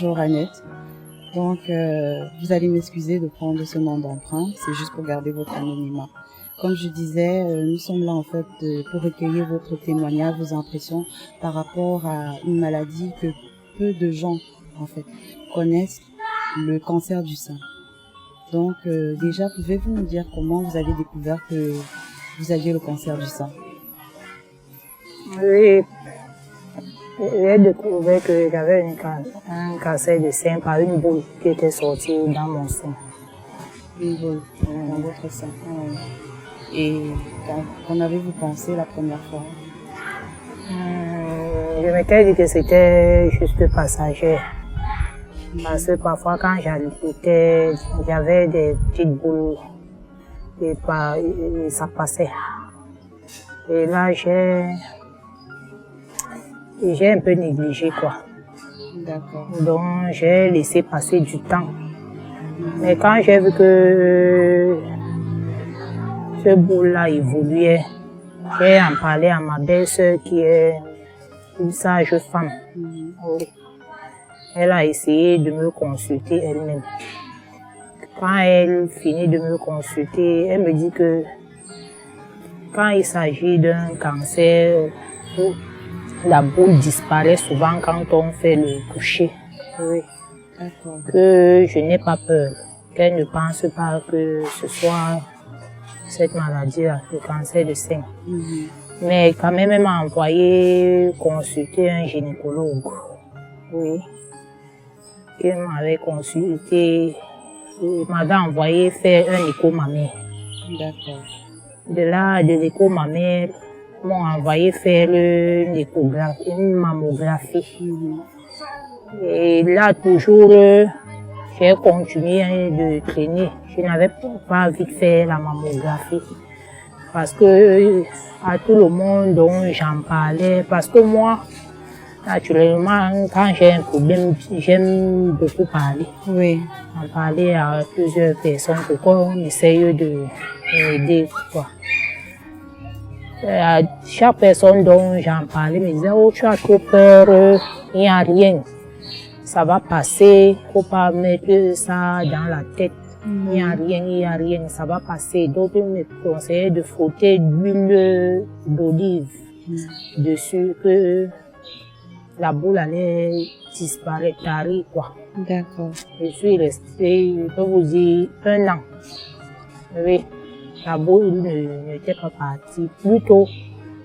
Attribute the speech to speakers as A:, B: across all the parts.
A: Bonjour Annette. Donc, vous allez m'excuser de prendre ce nom d'emprunt, c'est juste pour garder votre anonymat. Comme je disais, nous sommes là en fait pour recueillir votre témoignage, vos impressions par rapport à une maladie que peu de gens en fait connaissent, le cancer du sein. Donc, déjà, pouvez-vous nous dire comment vous avez découvert que vous aviez le cancer du sein?
B: Oui, j'ai découvert que j'avais un cancer de sein par une boule qui était sortie dans mon sein.
A: Une boule dans votre sein. Et qu'en avez-vous pensé la première fois?
B: Je m'étais dit que c'était juste passager. Parce que parfois quand j'allaitais, j'avais des petites boules et ça passait. Et là, j'ai un peu négligé quoi.
A: D'accord.
B: Donc j'ai laissé passer du temps. Mais quand j'ai vu que ce boule-là évoluait, j'ai en parlé à ma belle-sœur qui est une sage femme. Elle a essayé de me consulter elle-même. Quand elle finit de me consulter, elle me dit que quand il s'agit d'un cancer, la boule disparaît souvent quand on fait le coucher. Oui. Que je n'ai pas peur, qu'elle ne pense pas que ce soit cette maladie-là, le cancer de sein. Mais quand même, elle m'a envoyé consulter un gynécologue. Oui. Il m'avait consulté, il m'avait envoyé faire un écho mammaire.
A: D'accord.
B: De là, de l'écho mammaire, ils m'ont envoyé faire une mammographie. Et là, toujours, j'ai continué de traîner. Je n'avais pas envie de faire la mammographie. Parce que, à tout le monde dont j'en parlais, parce que moi, naturellement, quand j'ai un problème, j'aime beaucoup parler.
A: Oui.
B: En parler à plusieurs personnes pour qu'on essaye de m'aider, quoi. Chaque personne dont j'en parlais me disait, oh, tu as trop peur, il n'y a rien. Ça va passer, faut pas mettre ça dans la tête. Il n'y a rien, ça va passer. D'autres me conseillaient de frotter d'huile d'olive dessus, que la boule allait disparaître, tarir, quoi.
A: D'accord.
B: Je suis restée, je peux vous dire, 1 an. Oui, la boule n'était pas partie. Plutôt,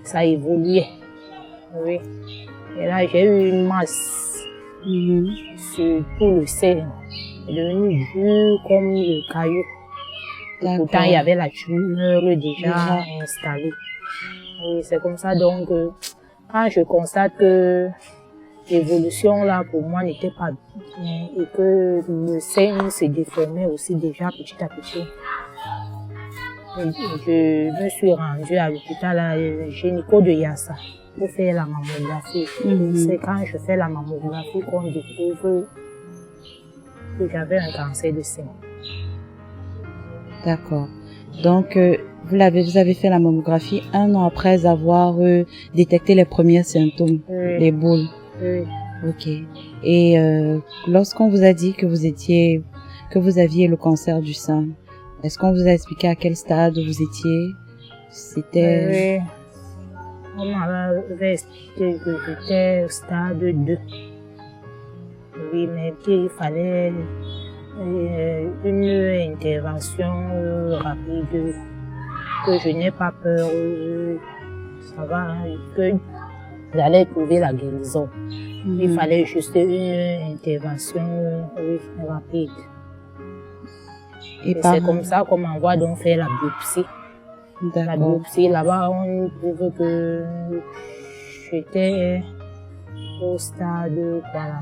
B: ça évoluait. Oui. Et là, j'ai eu une masse sur tout le sein. Elle est devenue dure comme le caillou. Pourtant, il y avait la tumeur déjà installée. Oui, c'est comme ça. Donc, quand je constate que l'évolution là pour moi n'était pas bien et que le sein se déformait aussi déjà petit à petit, je me suis rendue à l'hôpital gynéco de Yassa pour faire la mammographie. C'est quand je fais la mammographie qu'on découvre que j'avais un cancer de sein.
A: D'accord. Donc, vous avez fait la mammographie 1 an après avoir détecté les premiers symptômes, les boules.
B: Oui.
A: Ok. Et lorsqu'on vous a dit que vous aviez le cancer du sein, est-ce qu'on vous a expliqué à quel stade vous étiez? C'était...
B: Oui. On m'avait expliqué que j'étais au stade 2. Oui, mais qu'il fallait une intervention rapide, que je n'ai pas peur, ça va, que j'allais trouver la guérison. Il fallait juste une intervention rapide. Et c'est comme ça qu'on m'envoie donc faire la biopsie. La biopsie, là-bas, on trouve que j'étais au stade, voilà.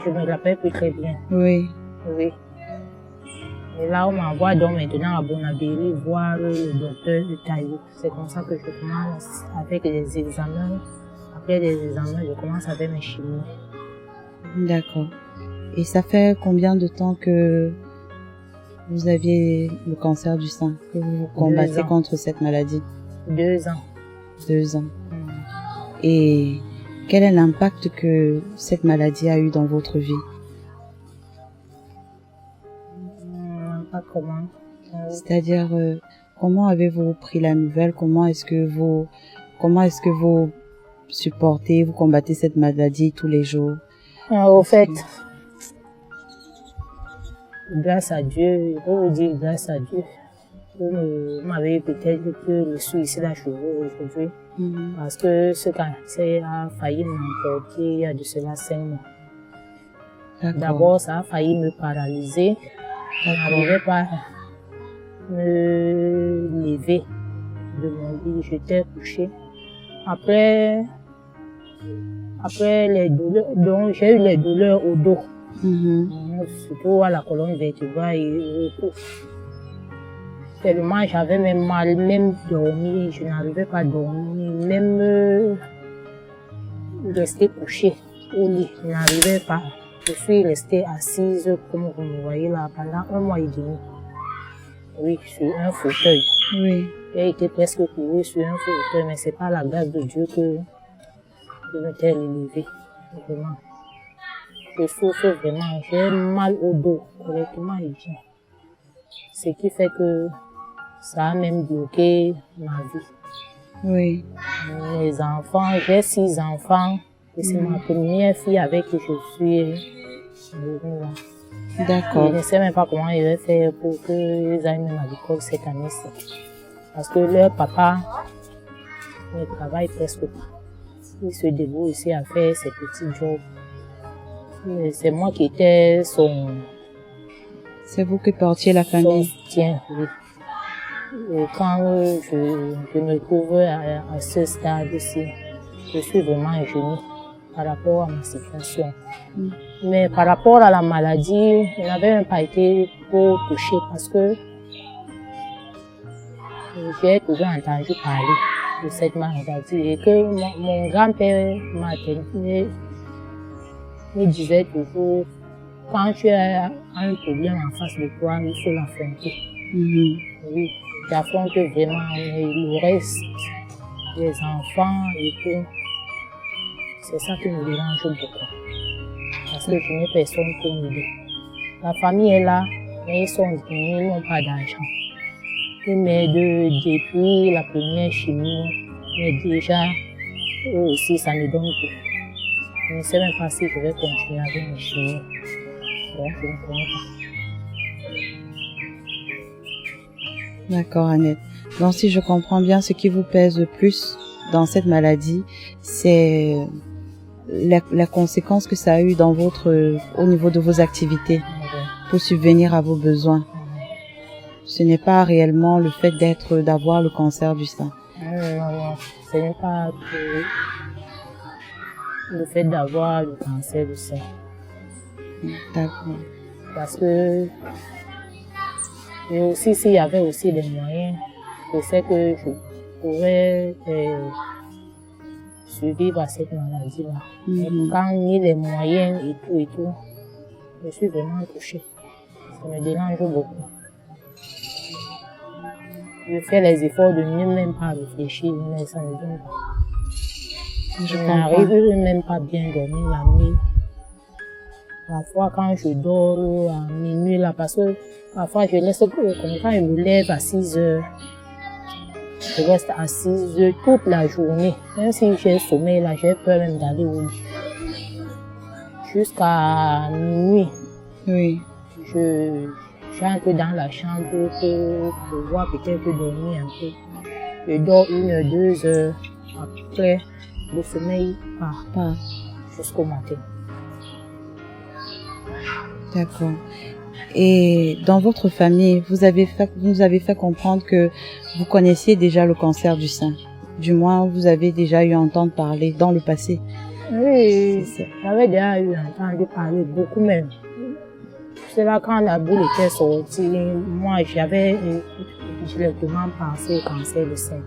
B: Je me rappelle plus très bien.
A: Oui.
B: Oui. Et là, on m'envoie donc maintenant à Bonabéry voir le docteur Taillou. C'est comme ça que je commence avec les examens. Après les examens, je commence avec mes chimios.
A: D'accord. Et ça fait combien de temps que vous aviez le cancer du sein, que vous combattez contre cette maladie?
B: 2 ans.
A: 2 ans. Et quel est l'impact que cette maladie a eu dans votre vie?
B: Pas comment.
A: C'est-à-dire, comment avez-vous pris la nouvelle? Comment est-ce que vous supportez, vous combattez cette maladie tous les jours?
B: Au fait, grâce à Dieu, je peux vous dire grâce à Dieu. Vous m'avez peut-être que le suicide a cheveux aujourd'hui. Parce que ce cancer a failli m'emporter il y a de cela 5 mois. D'abord, ça a failli me paralyser. Je n'arrivais pas à me lever de mon lit. J'étais couchée. Après les douleurs, donc j'ai eu les douleurs au dos. Surtout à la colonne vertébrale et au cou. Tellement j'avais même mal, même dormir, je n'arrivais pas à dormir, même rester couchée au lit, je n'arrivais pas. Je suis restée assise, comme vous me voyez là, pendant 1 mois et demi. Oui, sur un fauteuil.
A: Oui.
B: J'ai été presque courue sur un fauteuil, mais c'est pas la grâce de Dieu que je m'étais élevée. Vraiment. Je souffre vraiment, j'ai mal au dos, correctement et bien. Ce qui fait que ça a même bloqué ma vie.
A: Oui.
B: Mes enfants, j'ai 6 enfants. Et c'est ma première fille avec qui je suis venue là.
A: D'accord.
B: Je ne sais même pas comment ils vont faire pour qu'ils aillent même à l'école cette année-ci. Parce que leur papa ne travaille presque pas. Il se débrouille ici à faire ses petits jobs. C'est moi qui étais son...
A: C'est vous qui portiez la famille?
B: Tiens, oui. Et quand je me trouve à ce stade-ci, je suis vraiment gênée par rapport à ma situation. Mais par rapport à la maladie, je n'avais même pas été trop touchée parce que j'ai toujours entendu parler de cette maladie et que mon grand-père maternel me disait toujours, quand tu as un problème en face de toi, il faut l'affronter. Oui, j'affronte vraiment, mais le reste, les enfants et tout, c'est ça qui me dérange beaucoup. Parce que je n'ai personne pour m'aider. La famille est là, mais ils n'ont pas d'argent. Ils m'aident depuis la première chimie, mais déjà, eux aussi, ça ne donne plus. Je ne sais même pas si je vais continuer avec mes chimies. Donc, je ne connais pas.
A: D'accord, Annette. Donc, si je comprends bien, ce qui vous pèse le plus dans cette maladie, c'est la conséquence que ça a eu dans au niveau de vos activités pour subvenir à vos besoins. Ce n'est pas réellement le fait d'avoir le cancer du sein.
B: Non, ce n'est pas le fait d'avoir le cancer du sein.
A: D'accord.
B: Parce que et aussi s'il y avait aussi des moyens, je sais que je pourrais survivre à cette maladie-là. Mais quand il y a des moyens et tout, je suis vraiment touchée. Ça me dérange beaucoup. Je fais les efforts de ne même pas réfléchir, mais ça ne donne pas. Je n'arrive même pas bien dormir la nuit. Parfois, quand je dors à minuit, là, parce que parfois je laisse, quand je me lève à 6 heures, je reste à 6 heures toute la journée. Même si j'ai sommeil, là, j'ai peur même d'aller au lit. Jusqu'à minuit,
A: oui.
B: J'entre dans la chambre pour pouvoir peut-être dormir un peu. Je dors 1 heure, 2 heures. Après, le sommeil part jusqu'au matin.
A: D'accord. Et dans votre famille, vous nous avez fait comprendre que vous connaissiez déjà le cancer du sein. Du moins, vous avez déjà eu à entendre parler dans le passé.
B: Oui, j'avais déjà eu entendu parler beaucoup même. C'est là quand la boule était sortie, moi j'avais directement pensé au cancer du sein.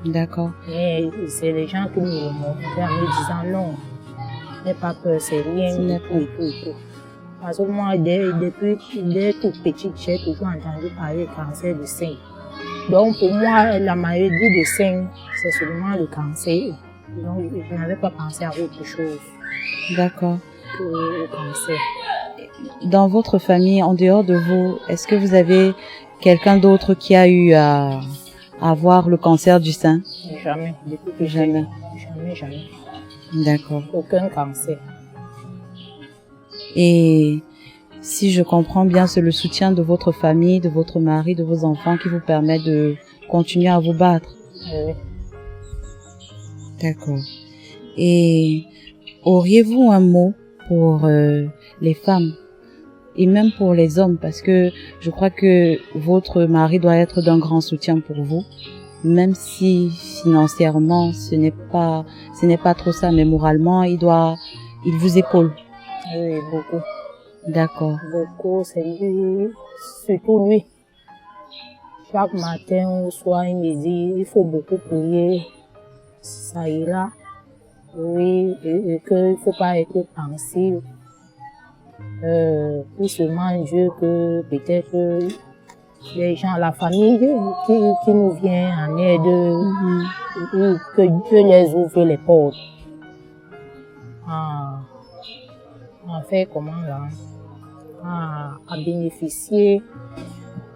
A: D'accord.
B: Mais c'est les gens qui me remontaient en me disant non, n'aie pas peur, c'est rien, et tout. Parce que moi, dès toute petite, j'ai toujours entendu parler du cancer du sein. Donc pour moi, la maladie du sein, c'est seulement le cancer. Donc, je n'avais pas pensé à autre chose
A: D'accord.
B: que le cancer.
A: Dans votre famille, en dehors de vous, est-ce que vous avez quelqu'un d'autre qui a eu à avoir le cancer du sein?
B: Jamais. Depuis que
A: Jamais.
B: Jamais.
A: D'accord.
B: Aucun cancer.
A: Et si je comprends bien, c'est le soutien de votre famille, de votre mari, de vos enfants qui vous permet de continuer à vous battre.
B: Oui.
A: D'accord. Et auriez-vous un mot pour les femmes et même pour les hommes, parce que je crois que votre mari doit être d'un grand soutien pour vous, même si financièrement ce n'est pas trop ça, mais moralement il vous épaule.
B: Oui, beaucoup.
A: D'accord.
B: Beaucoup, c'est lui, surtout lui. Chaque matin ou soir, il me dit, il faut beaucoup prier, ça ira. Oui, et qu'il ne faut pas être pensif. Plus seulement Dieu que peut-être les gens, la famille qui nous vient en aide, que Dieu les ouvre les portes. On fait comment là? À bénéficier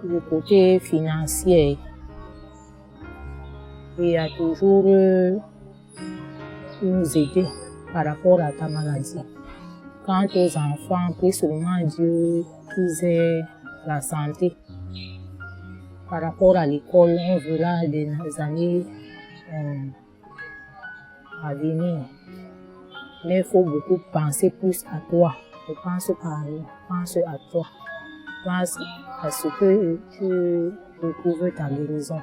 B: du côté financier. Et à toujours nous aider par rapport à ta maladie. Quant aux enfants, plus seulement Dieu qu'ils aient la santé. Par rapport à l'école, on verra des années à venir. Mais il faut beaucoup penser plus à toi. Ne pense pas à nous, pense à toi. Pense à ce que tu retrouves ta guérison.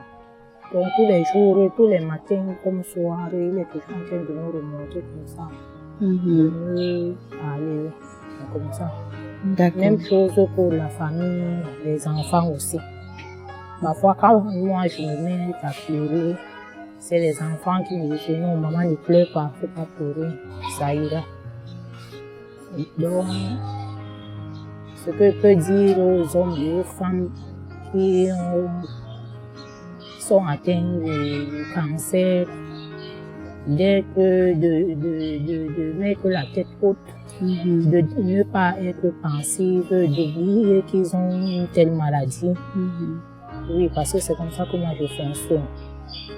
B: Donc tous les jours, tous les matins comme soir, il est toujours en train de nous remonter comme ça. De nous parler comme ça.
A: D'accord.
B: Même chose pour la famille, les enfants aussi. Parfois, quand moi je me mets à pleurer, c'est les enfants qui me disent non, maman ne pleure pas, il ne faut pas pleurer, ça ira. Donc, ce que je peux dire aux hommes et aux femmes qui sont atteints de cancer, d'être, de mettre la tête haute, de ne pas être pensif, d'oublier qu'ils ont une telle maladie. Oui, parce que c'est comme ça que moi je fonctionne.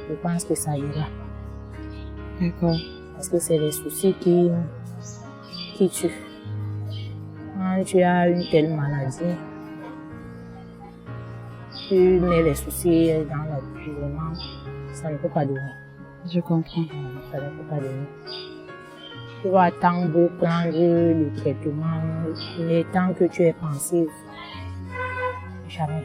B: Je pense que ça ira.
A: D'accord.
B: Parce que c'est les soucis qui tuent. Quand tu as une telle maladie, tu mets les soucis dans l'environnement, ça ne peut pas donner.
A: Je comprends.
B: Ça ne peut pas donner. Tu vas attendre prendre le traitement, mais tant que tu es pensif, jamais.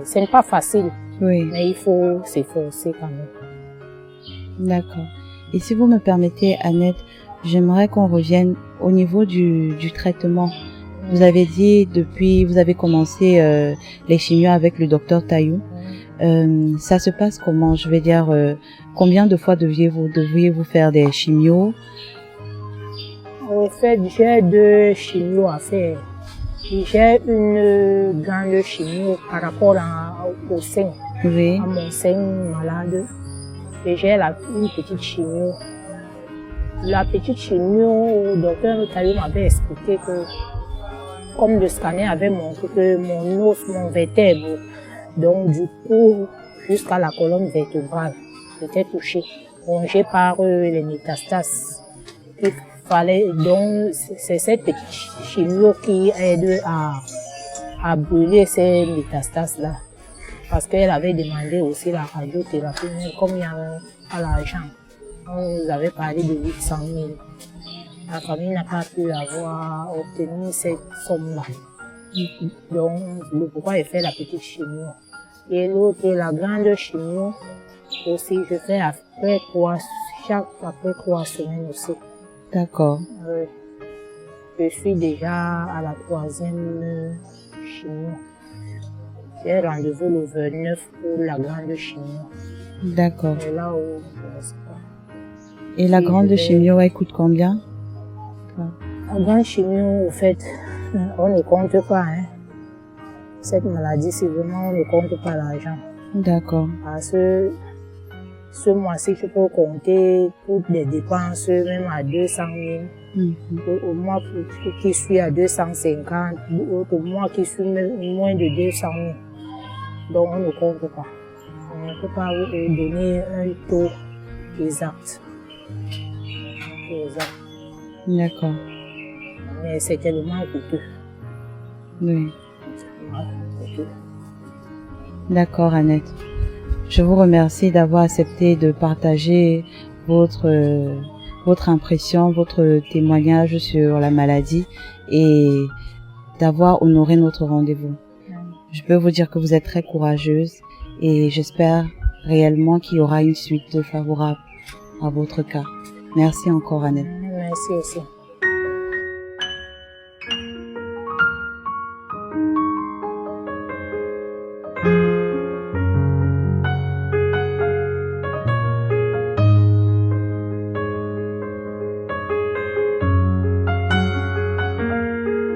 B: Ce n'est pas facile,
A: oui,
B: mais il faut s'efforcer quand même.
A: D'accord. Et si vous me permettez, Annette, j'aimerais qu'on revienne au niveau du traitement. Vous avez dit vous avez commencé les chimios avec le docteur Taillou. Ça se passe comment? Je vais dire, combien de fois devriez-vous faire des chimios?
B: En fait, j'ai 2 chimios à faire. J'ai une grande chimio par rapport au sein,
A: Oui.
B: à mon sein malade. Et j'ai une petite chimio. La petite chimio, le docteur Taillou m'avait expliqué que, comme le scanner avait montré que mon os, mon vertèbre, donc du coup, jusqu'à la colonne vertébrale, était touché, rongé par les métastases. Il fallait, donc, c'est cette petite chimio qui aide à brûler ces métastases-là. Parce qu'elle avait demandé aussi la radiothérapie, mais comme il y avait pas l'argent, on nous avait parlé de 800 000. La famille n'a pas pu obtenir cette somme-là. Donc, le pourquoi j'ai fait la petite chimio. Et l'autre, la grande chimio, aussi, je fais après 3 semaines aussi.
A: D'accord.
B: Je suis déjà à la 3e chimio. J'ai rendez-vous le 29 pour la grande chimio.
A: D'accord.
B: Et là où, je ne sais pas.
A: Et la grande chimio, elle coûte combien?
B: La grande chimio, au fait, on ne compte pas, hein. Cette maladie, c'est vraiment, on ne compte pas l'argent.
A: D'accord.
B: Parce que ce mois-ci, je peux compter pour des dépenses même à 200 000. Au mois qui suit à 250, au mois qui suit moins de 200 000. Donc on ne compte pas. On ne peut pas vous donner un taux exact.
A: D'accord.
B: Mais c'est tellement coûteux.
A: Oui. D'accord, Annette. Je vous remercie d'avoir accepté de partager votre impression, votre témoignage sur la maladie et d'avoir honoré notre rendez-vous. Je peux vous dire que vous êtes très courageuse et j'espère réellement qu'il y aura une suite favorable à votre cas. Merci encore, Annette.
B: Merci aussi.